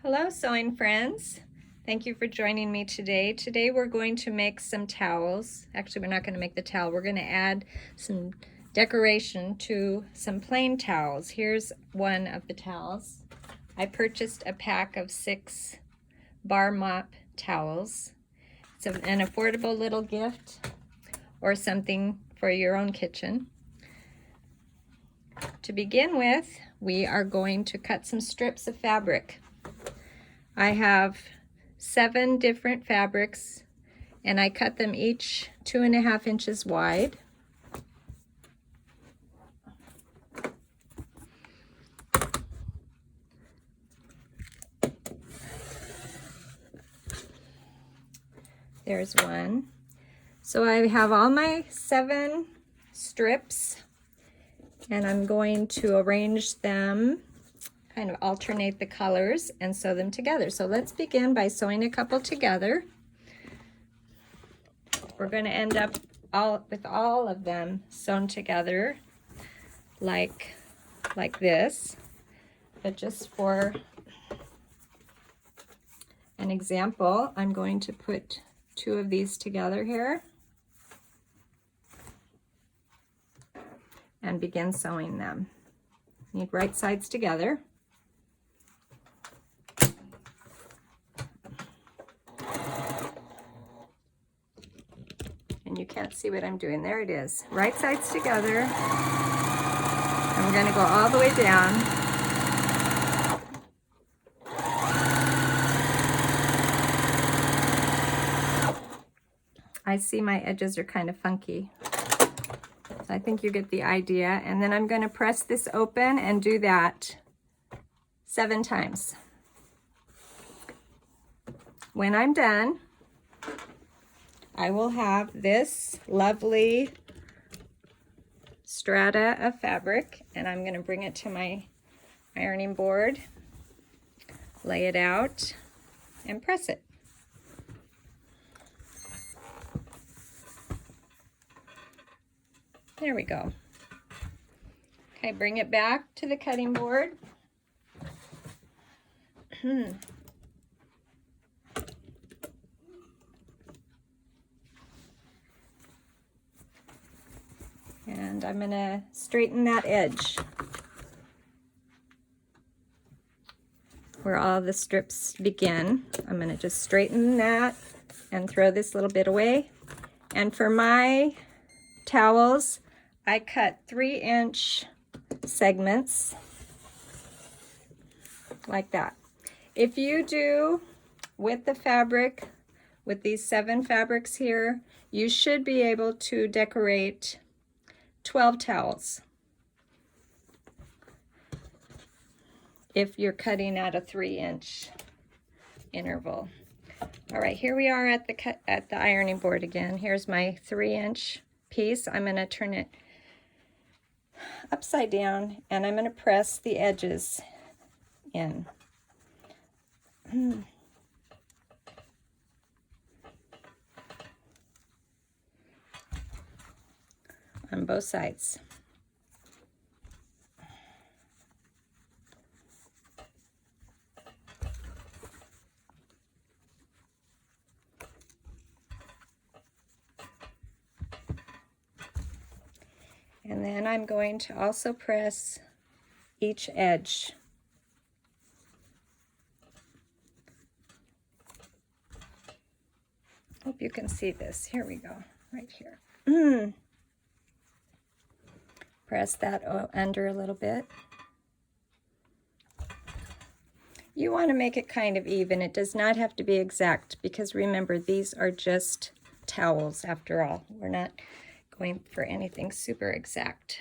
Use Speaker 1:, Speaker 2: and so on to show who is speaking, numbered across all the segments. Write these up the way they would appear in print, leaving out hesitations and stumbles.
Speaker 1: Hello, sewing friends. Thank you for joining me today. Today we're going to make some towels. Actually, we're not going to make the towel. We're going to add some decoration to some plain towels. Here's one of the towels. I purchased a pack of 6 bar mop towels. It's an affordable little gift or something for your own kitchen. To begin with, we are going to cut some strips of fabric. I have 7 different fabrics and I cut them each 2.5 inches wide. There's one. So I have all my 7 strips and I'm going to arrange them, kind of alternate the colors and sew them together. So let's begin by sewing a couple together. We're going to end up with all of them sewn together like this, but just for an example, I'm going to put 2 of these together here and begin sewing them. Need right sides together. And you can't see what I'm doing. There it is. Right sides together. And we're going to go all the way down. I see my edges are kind of funky. So I think you get the idea. And then I'm going to press this open and do that 7 times. When I'm done, I will have this lovely strata of fabric, and I'm going to bring it to my ironing board, lay it out, and press it. There we go. Okay, bring it back to the cutting board. And I'm going to straighten that edge where all the strips begin. I'm going to just straighten that and throw this little bit away. And for my towels, I cut 3-inch segments like that. If you do with the fabric, with these 7 fabrics here, you should be able to decorate 12 towels if you're cutting at a 3-inch interval. All right, here we are at the ironing board again. Here's my 3-inch piece. I'm going to turn it upside down and I'm going to press the edges in. On both sides. And then I'm going to also press each edge. Hope you can see this. Here we go, right here. Press that under a little bit. You want to make it kind of even. It does not have to be exact because remember, these are just towels after all. We're not going for anything super exact.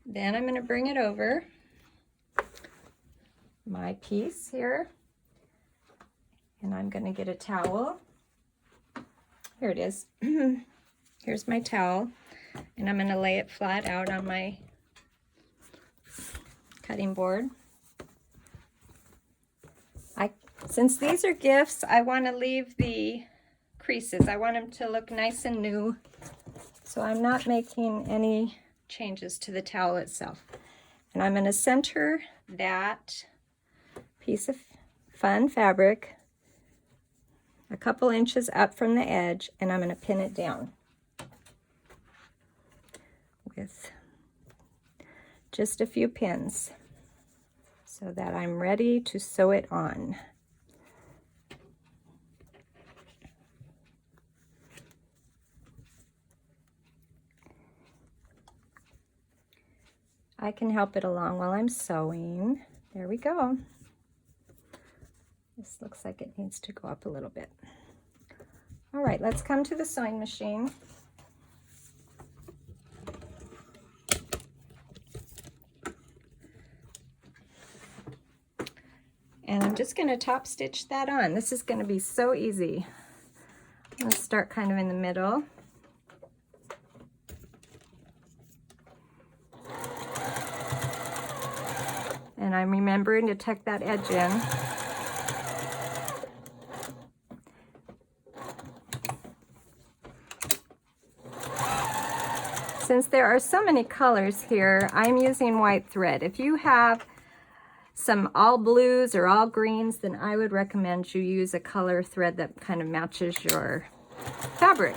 Speaker 1: Then I'm going to bring it over my piece here and I'm going to get a towel. Here it is. Here's my towel. And I'm going to lay it flat out on my cutting board. Since these are gifts, I want to leave the creases. I want them to look nice and new. So I'm not making any changes to the towel itself. And I'm going to center that piece of fun fabric a couple inches up from the edge, and I'm going to pin it down with just a few pins so that I'm ready to sew it on. I can help it along while I'm sewing. There we go. This looks like it needs to go up a little bit. All right, let's come to the sewing machine. And I'm just going to top stitch that on. This is going to be so easy. I'm going to start kind of in the middle. And I'm remembering to tuck that edge in. Since there are so many colors here, I'm using white thread. If you have some all blues or all greens, then I would recommend you use a color thread that kind of matches your fabric.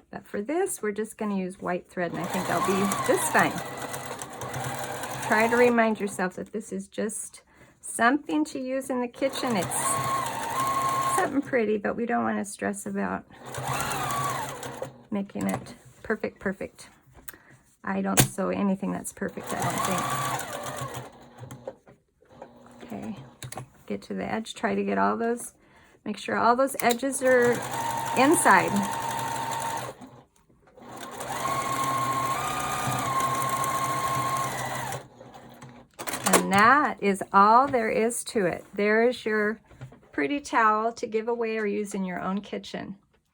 Speaker 1: But for this, we're just going to use white thread, and I think I'll be just fine. Try to remind yourself that this is just something to use in the kitchen. It's something pretty, but we don't want to stress about making it perfect. I don't sew anything that's perfect, I don't think. Okay, get to the edge, try to get all those, make sure all those edges are inside. And that is all there is to it. There is your pretty towel to give away or use in your own kitchen.